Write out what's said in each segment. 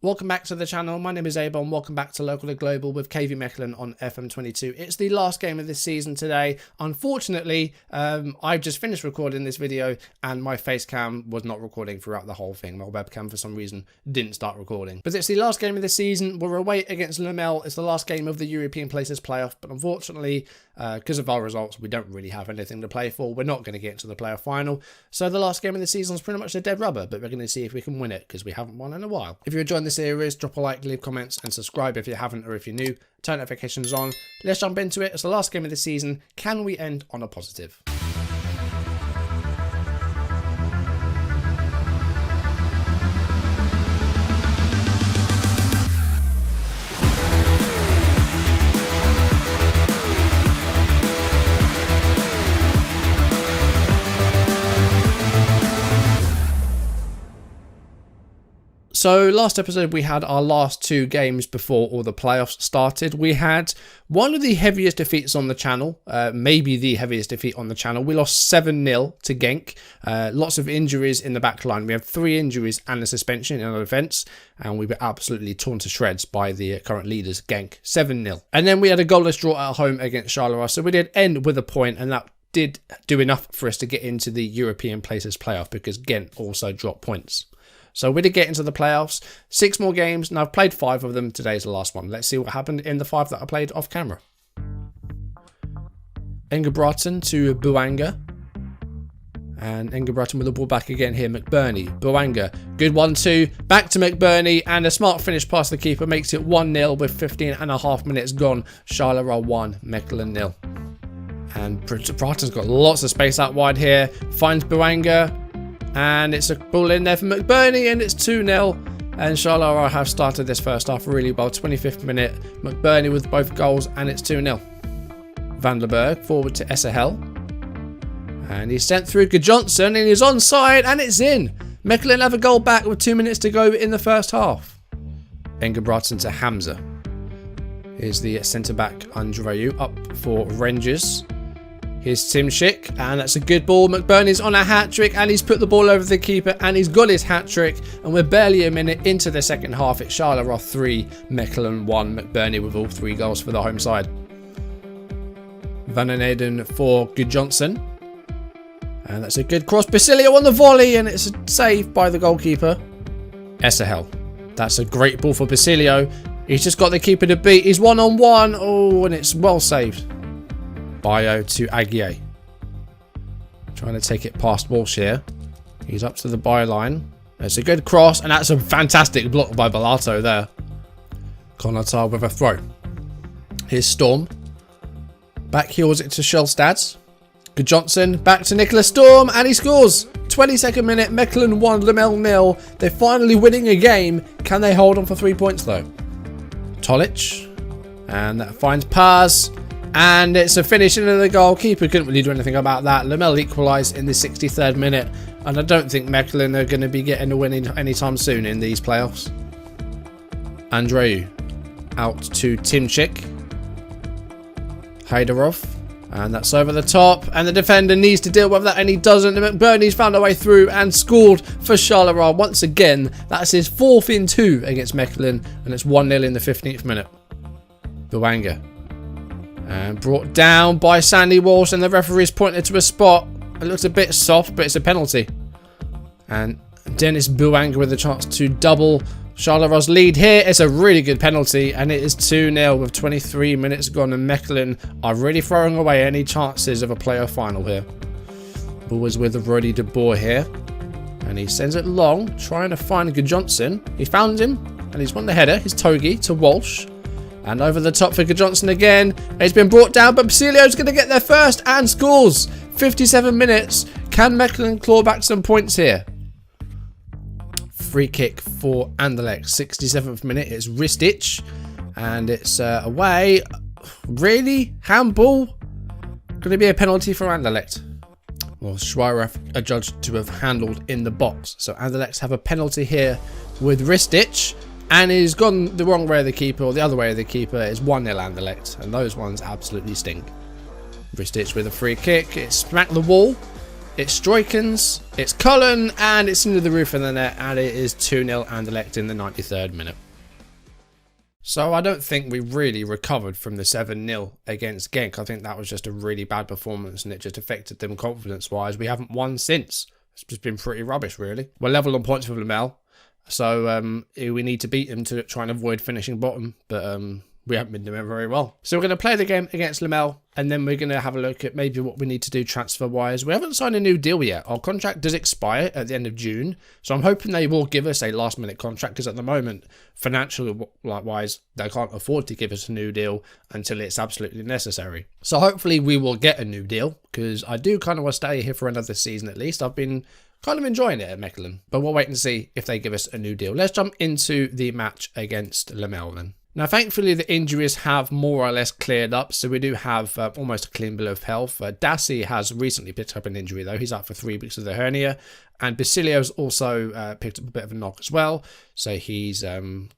Welcome back to the channel. My name is Abel and welcome back to Local to Global with KV MECHELEN on FM22. It's the last game of this season today. Unfortunately, I've just finished recording this video and my face cam was not recording throughout the whole thing. My webcam for some reason didn't start recording. But it's the last game of the season. We're away against Lemel. It's the last game of the European Places playoff, but unfortunately, because of our results, we don't really have anything to play for. We're not going to get into the playoff final. So the last game of the season is pretty much a dead rubber, but we're going to see if we can win it because we haven't won in a while. If you're enjoying the series, drop a like, leave comments and subscribe if you haven't, or if you're new, turn notifications on. Let's jump into it. It's the last game of the season. Can we end on a positive? So last episode we had our last two games before all the playoffs started. We had one of the heaviest defeats on the channel, maybe the heaviest defeat on the channel. We lost 7-0 to Genk. Lots of injuries in the back line. We have 3 injuries and a suspension in our defence, and we were absolutely torn to shreds by the current leaders, Genk. 7-0. And then we had a goalless draw at home against Charleroi, so we did end with a point, and that did do enough for us to get into the European Places playoff because Ghent also dropped points. So we did get into the playoffs. 6 more games, and I've played 5 of them. Today's the last one. Let's see what happened in the 5 that I played off camera. Engebraten to Buanga. And Engebraten with the ball back again here. McBurney. Buanga. Good 1-2. Back to McBurney. And a smart finish past the keeper makes it 1-0 with 15.5 minutes gone. Charleroi 1, Mechelen 0. And Braten's got lots of space out wide here. Finds Buanga. And it's a ball in there for McBurney, and it's 2-0. And Charleroi have started this first half really well. 25th minute, McBurney with both goals, and it's 2-0. Van der Berg forward to Essahel. And he's sent through Johnson, and he's onside, and it's in. Mechelen have a goal back with 2 minutes to go in the first half. Engebraten to Hamza. Here's the centre-back Andreu up for Rangers. Here's Timchik, and that's a good ball. McBurney's on a hat-trick, and he's put the ball over the keeper, and he's got his hat-trick, and we're barely a minute into the second half. It's Charleroi 3, Mechelen 1, McBurney with all 3 goals for the home side. Van den Eyden for Johnson, and that's a good cross. Basilio on the volley, and it's a save by the goalkeeper. Essahel. That's a great ball for Basilio. He's just got the keeper to beat. He's 1-on-1. Oh, and it's well saved. Bio to Aguier. Trying to take it past Walsh here. He's up to the byline. It's a good cross, and that's a fantastic block by Bellato there. Konatar with a throw. Here's Storm. Back heels it to Schellstad. Good Johnson. Back to Nicholas Storm, and he scores. 22nd minute, Mechelen 1, Lemel 0. They're finally winning a game. Can they hold on for 3 points though? Tolic. And that finds Paz. And it's a finish into the goal. Keeper couldn't really do anything about that. Lemel equalised in the 63rd minute. And I don't think Mechelen are going to be getting a win anytime soon in these playoffs. Andreu out to Timchik. Heiderov. And that's over the top. And the defender needs to deal with that, and he doesn't. And McBurney's found a way through and scored for Charleroi once again. That's his 4th in 2 against Mechelen. And it's 1-0 in the 15th minute. Buanga. And brought down by Sandy Walsh, and the referee's pointed to a spot. It looks a bit soft, but it's a penalty. And Dennis Buanga with a chance to double Charleroi lead here. It's a really good penalty, and it is 2-0 with 23 minutes gone, and Mechelen are really throwing away any chances of a playoff final here. Ball was with Roddy de Boer here, and he sends it long, trying to find Johnson. He found him, and he's won the header. His Togi to Walsh. And over the top for Johnson again. It's been brought down, but Basilio's going to get there first and scores. 57 minutes. Can Mechelen claw back some points here? Free kick for Anderlecht. 67th minute. It's Ristic. And it's away. Really? Handball? Going to be a penalty for Anderlecht. Well, Schweirer adjudged to have handled in the box. So Anderlecht have a penalty here with Ristic. And he's gone the wrong way of the keeper, or the other way of the keeper. It's 1-0 Anderlecht, and those ones absolutely stink. Ristic with a free kick. It smacked the wall. it's Stroikens, it's Cullen, and it's into the roof of the net, and it is 2-0 Anderlecht in the 93rd minute. So I don't think we really recovered from the 7-0 against Genk. I think that was just a really bad performance, and it just affected them confidence-wise. We haven't won since. It's just been pretty rubbish, really. We're level on points with Lamel, so we need to beat him to try and avoid finishing bottom, but we haven't been doing very well. So we're going to play the game against Lamel, and then we're going to have a look at maybe what we need to do transfer-wise. We haven't signed a new deal yet. Our contract does expire at the end of June, so I'm hoping they will give us a last-minute contract, because at the moment, financially-wise, they can't afford to give us a new deal until it's absolutely necessary. So hopefully we will get a new deal, because I do kind of want to stay here for another season at least. I've been kind of enjoying it at Mechelen, but we'll wait and see if they give us a new deal. Let's jump into the match against Lamel then. Now, thankfully, the injuries have more or less cleared up, so we do have almost a clean bill of health. Dassi has recently picked up an injury, though. He's out for 3 weeks with the hernia, and Basilio's also picked up a bit of a knock as well, so he's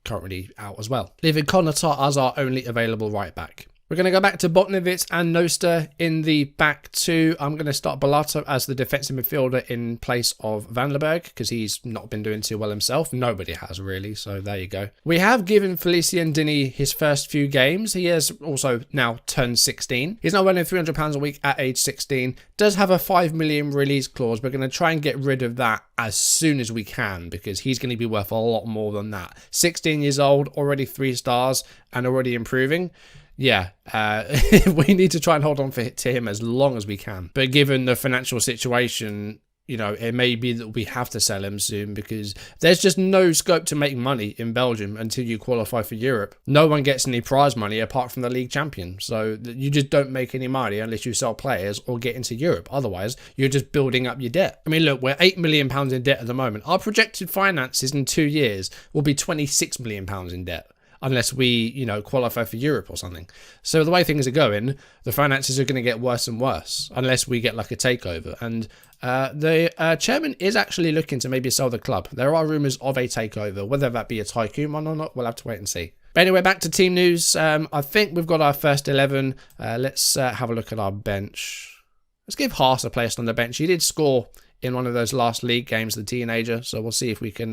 currently out as well, leaving Konatar as our only available right back. We're going to go back to Botnevitz and Noster in the back two. I'm going to start Balato as the defensive midfielder in place of Van Leberg, because he's not been doing too well himself. Nobody has, really, so there you go. We have given Felicien Denis his first few games. He has also now turned 16. He's now earning £300 a week at age 16. Does have a 5 million release clause. We're going to try and get rid of that as soon as we can, because he's going to be worth a lot more than that. 16 years old, already 3 stars, and already improving. Yeah, we need to try and hold on to him as long as we can. But given the financial situation, you know, it may be that we have to sell him soon, because there's just no scope to make money in Belgium until you qualify for Europe. No one gets any prize money apart from the league champion. So you just don't make any money unless you sell players or get into Europe. Otherwise, you're just building up your debt. I mean, look, we're £8 million in debt at the moment. Our projected finances in 2 years will be £26 million in debt, unless we, you know, qualify for Europe or something. So the way things are going, the finances are going to get worse and worse, unless we get like a takeover. And the chairman is actually looking to maybe sell the club. There are rumours of a takeover. Whether that be a tycoon one or not, we'll have to wait and see. But anyway, back to team news. I think we've got our first 11. Let's have a look at our bench. Let's give Haas a place on the bench. He did score in one of those last league games, the teenager. So we'll see if we can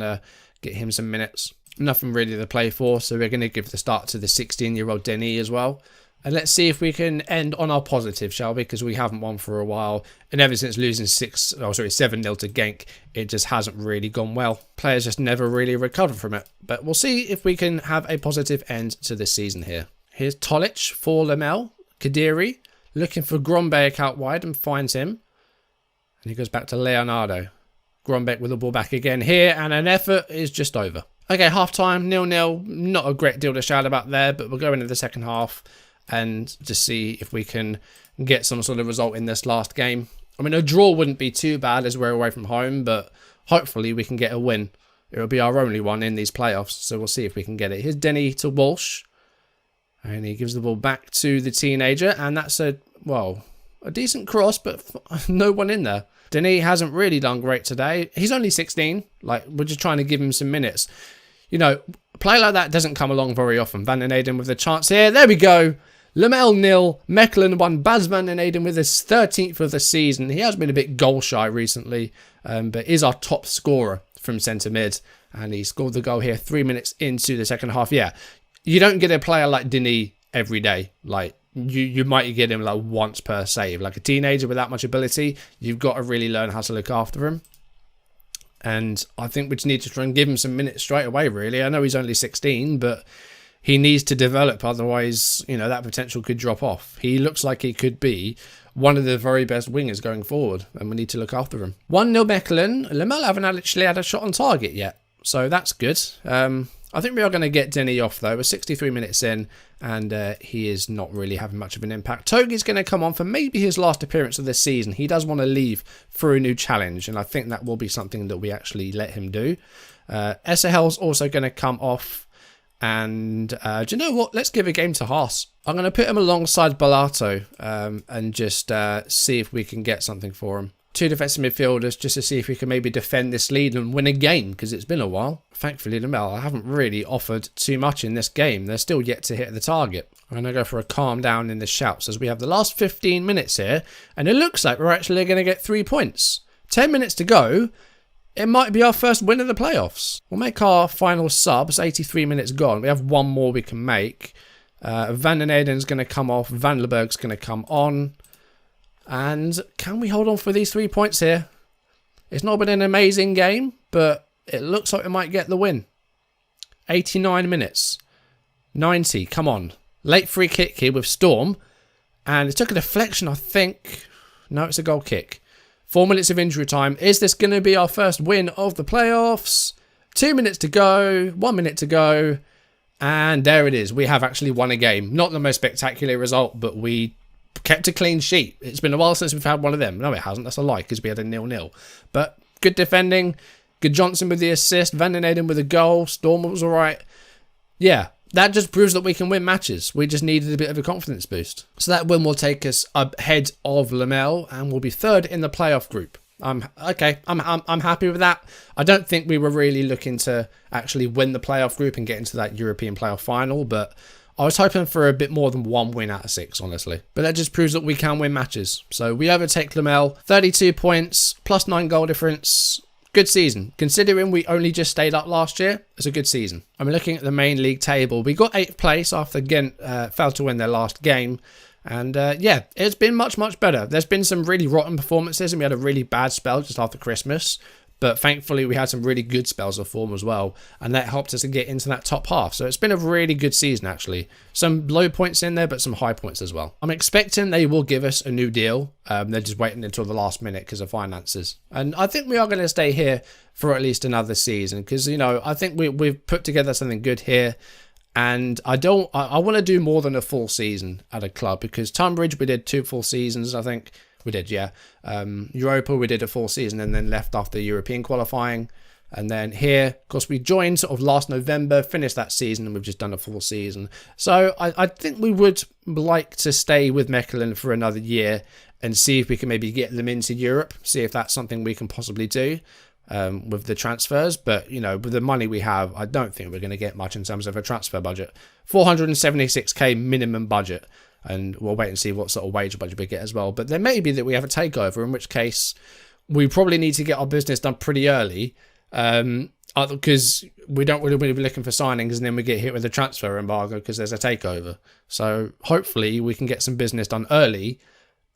get him some minutes. Nothing really to play for, so we're going to give the start to the 16-year-old Denis as well. And let's see if we can end on our positive, shall we? Because we haven't won for a while. And ever since losing 7-0 to Genk, it just hasn't really gone well. Players just never really recovered from it. But we'll see if we can have a positive end to this season here. Here's Tolic for Lamel. Kadiri looking for Grombeck out wide and finds him. And he goes back to Leonardo. Grombeck with the ball back again here, and an effort is just over. Okay, half-time, 0-0. Not a great deal to shout about there, but we'll go into the second half and just see if we can get some sort of result in this last game. I mean, a draw wouldn't be too bad as we're away from home, but hopefully we can get a win. It'll be our only one in these playoffs, so we'll see if we can get it. Here's Denis to Walsh, and he gives the ball back to the teenager, and that's a decent cross, but no one in there. Denis hasn't really done great today. He's only 16. Like, we're just trying to give him some minutes. You know, a play like that doesn't come along very often. Van den Eyden with the chance here. There we go. Lamel 0. Mechelen 1. Bas Van den Eyden with his 13th of the season. He has been a bit goal shy recently, but is our top scorer from centre mid. And he scored the goal here 3 minutes into the second half. Yeah, you don't get a player like Denis every day. Like, you might get him like once per save. Like a teenager with that much ability, you've got to really learn how to look after him. And I think we just need to try and give him some minutes straight away, really. I know he's only 16, but he needs to develop. Otherwise, you know, that potential could drop off. He looks like he could be one of the very best wingers going forward, and we need to look after him. 1-0 Mechelen. Lamel haven't actually had a shot on target yet, so that's good. I think we are going to get Denis off, though. We're 63 minutes in, and he is not really having much of an impact. Togi's going to come on for maybe his last appearance of this season. He does want to leave for a new challenge, and I think that will be something that we actually let him do. Esahel's also going to come off, and do you know what? Let's give a game to Haas. I'm going to put him alongside Balato and just see if we can get something for him. 2 defensive midfielders just to see if we can maybe defend this lead and win a game, because it's been a while. Thankfully, Lamel haven't really offered too much in this game. They're still yet to hit the target. I'm going to go for a calm down in the shouts as we have the last 15 minutes here. And it looks like we're actually going to get 3 points. 10 minutes to go. It might be our first win of the playoffs. We'll make our final subs. 83 minutes gone. We have one more we can make. Van den Eden's going to come off. Van Leberg's going to come on. And can we hold on for these 3 points here? It's not been an amazing game, but it looks like we might get the win. 89 minutes. 90, come on. Late free kick here with Storm. And it took a deflection, I think. No, it's a goal kick. 4 minutes of injury time. Is this going to be our first win of the playoffs? 2 minutes to go. 1 minute to go. And there it is. We have actually won a game. Not the most spectacular result, but we kept a clean sheet. It's been a while since we've had one of them. No, it hasn't. That's a lie because we had a 0-0. But good defending. Good Johnson with the assist. Van den Eden with a goal. Storm was all right. Yeah, that just proves that we can win matches. We just needed a bit of a confidence boost. So that win will take us ahead of Lamel and we'll be third in the playoff group. I'm happy with that. I don't think we were really looking to actually win the playoff group and get into that European playoff final, but I was hoping for a bit more than 1 win out of 6, honestly. But that just proves that we can win matches. So we overtake Lamel, 32 points, plus 9 goal difference. Good season. Considering we only just stayed up last year, it's a good season. I'm looking at the main league table. We got 8th place after Ghent failed to win their last game. And yeah, it's been much, much better. There's been some really rotten performances and we had a really bad spell just after Christmas. But thankfully, we had some really good spells of form as well. And that helped us to get into that top half. So it's been a really good season, actually. Some low points in there, but some high points as well. I'm expecting they will give us a new deal. They're just waiting until the last minute because of finances. And I think we are going to stay here for at least another season. Because, you know, I think we've put together something good here. And I want to do more than a full season at a club. Because Tunbridge, we did 2 full seasons, I think. We did, yeah. Europa, we did a full season and then left after European qualifying. And then here, of course, we joined sort of last November, finished that season, and we've just done a full season. So I think we would like to stay with Mechelen for another year and see if we can maybe get them into Europe, see if that's something we can possibly do with the transfers. But, you know, with the money we have, I don't think we're going to get much in terms of a transfer budget. 476k minimum budget. And we'll wait and see what sort of wage budget we get as well. But there may be that we have a takeover, in which case we probably need to get our business done pretty early. Because we don't really be looking for signings and then we get hit with a transfer embargo because there's a takeover. So hopefully we can get some business done early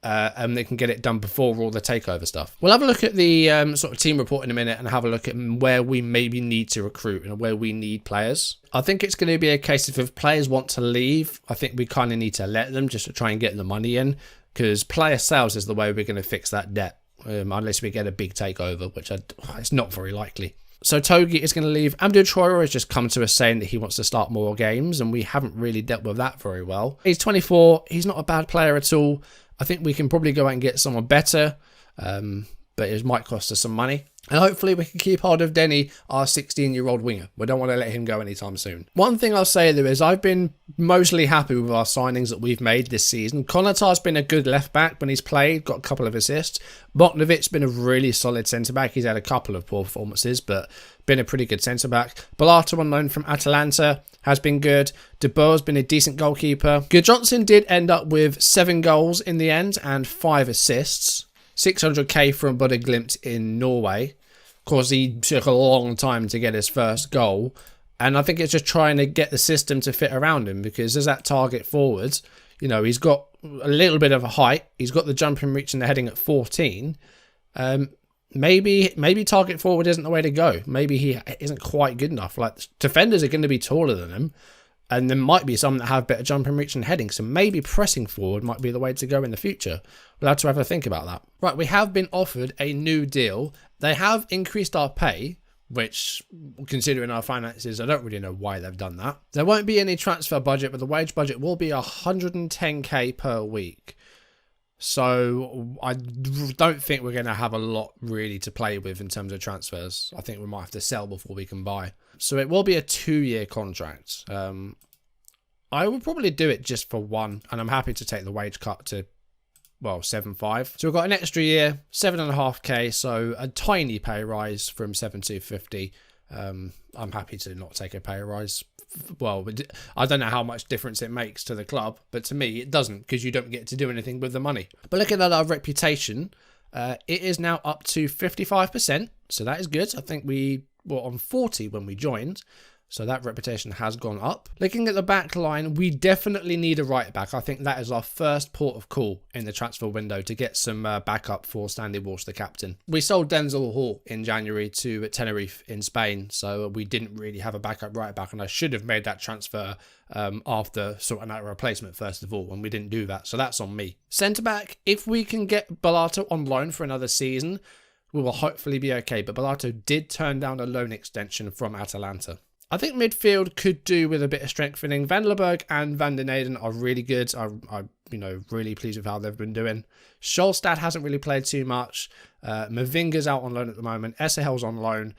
and they can get it done before all the takeover stuff. We'll have a look at the sort of team report in a minute and have a look at where we maybe need to recruit and where we need players. I think it's going to be a case of if players want to leave, I think we kind of need to let them just to try and get the money in, because player sales is the way we're going to fix that debt, unless we get a big takeover, which it's not very likely. So Togi is going to leave. Abdul Troyer has just come to us saying that he wants to start more games, and we haven't really dealt with that very well. He's 24. He's not a bad player at all. I think we can probably go out and get someone better, but it might cost us some money. And hopefully we can keep hold of Denny, our 16-year-old winger. We don't want to let him go anytime soon. One thing I'll say though is I've been mostly happy with our signings that we've made this season. Konatar's been a good left-back when he's played, got a couple of assists. Botnovic's been a really solid centre-back. He's had a couple of poor performances, but been a pretty good centre-back. Bellato, on loan from Atalanta, has been good. De Boer's been a decent goalkeeper. Good Johnson did end up with 7 goals in the end and 5 assists. 600k from Bodø Glimt in Norway. Of course, he took a long time to get his first goal. And I think it's just trying to get the system to fit around him, because as that target forward, you know, he's got a little bit of a height. He's got the jumping, reach and the heading at 14. Maybe target forward isn't the way to go. Maybe he isn't quite good enough. Like, defenders are going to be taller than him. And there might be some that have better jumping, reach and heading. So maybe pressing forward might be the way to go in the future. We'll have to have a think about that. Right, we have been offered a new deal. They have increased our pay, which, considering our finances, I don't really know why they've done that. There won't be any transfer budget, but the wage budget will be 110k per week. So I don't think we're going to have a lot really to play with in terms of transfers. I think we might have to sell before we can buy. So it will be a 2-year contract. I would probably do it just for 1, and I'm happy to take the wage cut to, well, 7.5. So we've got an extra year, 7.5k, so a tiny pay rise from 7 to 50. I'm happy to not take a pay rise. Well, I don't know how much difference it makes to the club, but to me it doesn't, because you don't get to do anything with the money. But looking at our reputation, it is now up to 55%, so that is good. I think we were on 40 when we joined, so that reputation has gone up. Looking at the back line, we definitely need a right back. I think that is our first port of call in the transfer window, to get some backup for Stanley Walsh, the captain. We sold Denzel Hall in January to Tenerife in Spain, so we didn't really have a backup right back, and I should have made that transfer after sorting out a replacement first of all, and we didn't do that, so that's on me. Centre back, if we can get Bellato on loan for another season, we will hopefully be okay, but Bellato did turn down a loan extension from Atalanta. I think midfield could do with a bit of strengthening. Van Lerberg and Van den Eyden are really good. I'm really pleased with how they've been doing. Scholstad hasn't really played too much. Mavinga's out on loan at the moment. Essehel's on loan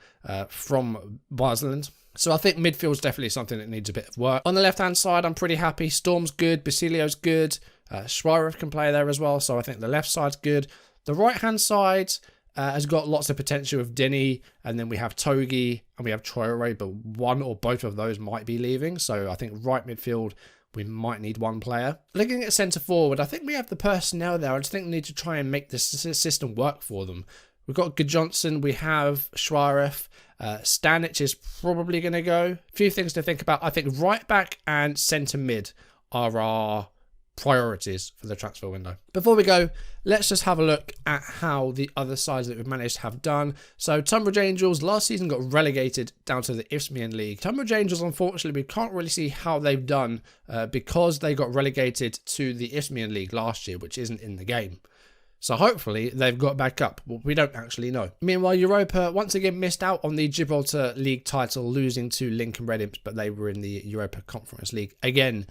from Basel. So I think midfield's definitely something that needs a bit of work. On the left-hand side, I'm pretty happy. Storm's good. Basilio's good. Schweirer can play there as well, so I think the left side's good. The right-hand side has got lots of potential with Denny, and then we have Togi and we have Traore, but one or both of those might be leaving. So I think right midfield, we might need one player. Looking at centre forward, I think we have the personnel there. I just think we need to try and make this system work for them. We've got Johnson, we have Schweirer, Stanic is probably going to go. A few things to think about. I think right back and centre mid are our priorities for the transfer window. Before we go, let's just have a look at how the other sides that we've managed to have done. So Tunbridge Angels last season got relegated down to the Isthmian League. Tunbridge Angels, unfortunately, we can't really see how they've done because they got relegated to the Isthmian League last year, which isn't in the game. So hopefully they've got back up. Well, we don't actually know. Meanwhile, Europa once again missed out on the Gibraltar League title, losing to Lincoln Red Imps, but they were in the Europa Conference League again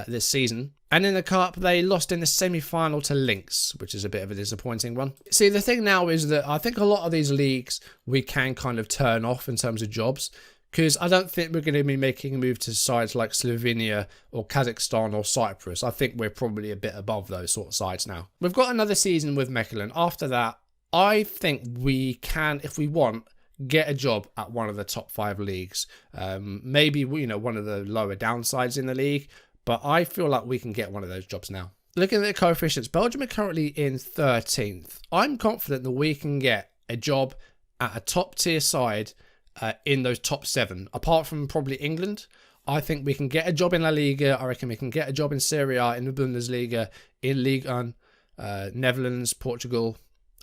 this season. And in the Cup, they lost in the semi-final to Lynx, which is a bit of a disappointing one. See, the thing now is that I think a lot of these leagues we can kind of turn off in terms of jobs, because I don't think we're going to be making a move to sides like Slovenia or Kazakhstan or Cyprus. I think we're probably a bit above those sort of sides now. We've got another season with Mechelen. After that, I think we can, if we want, get a job at one of the top 5 leagues. Maybe, one of the lower downsides in the league, but I feel like we can get one of those jobs now. Looking at the coefficients, Belgium are currently in 13th. I'm confident that we can get a job at a top tier side in those top 7, apart from probably England. I think we can get a job in La Liga. I reckon we can get a job in Serie A, in the Bundesliga, in Ligue 1, Netherlands, Portugal.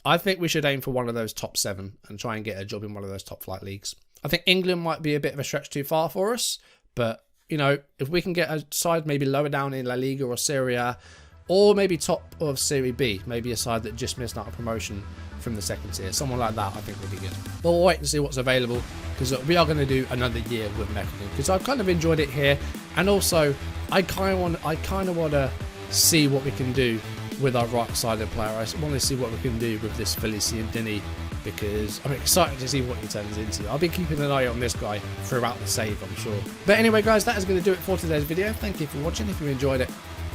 I think we should aim for one of those top 7 and try and get a job in one of those top flight leagues. I think England might be a bit of a stretch too far for us, but if we can get a side maybe lower down in La Liga or Serie A, or maybe top of Serie B, maybe a side that just missed out a promotion from the second tier, someone like that, I think would be good. But we'll wait and see what's available, because we are going to do another year with Mechelen, because I've kind of enjoyed it here, and also I kind of want to see what we can do with our right-sided player. I want to see what we can do with this Felicien Denis, because I'm excited to see what he turns into. I'll be keeping an eye on this guy throughout the save, I'm sure. But anyway, guys, that is going to do it for today's video. Thank you for watching if you enjoyed it.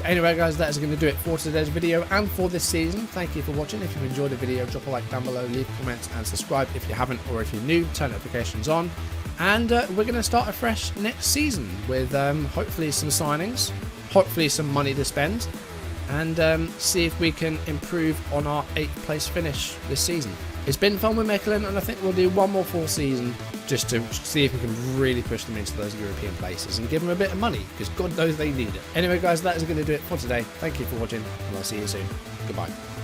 Anyway, guys, that is going to do it for today's video and for this season. Thank you for watching. If you enjoyed the video, drop a like down below, leave comments, and subscribe if you haven't, or if you're new, turn notifications on. And we're going to start afresh next season with hopefully some signings, hopefully some money to spend, and see if we can improve on our 8th place finish this season. It's been fun with Mechelen, and I think we'll do one more full season just to see if we can really push them into those European places and give them a bit of money, because God knows they need it. Anyway, guys, that is going to do it for today. Thank you for watching, and I'll see you soon. Goodbye.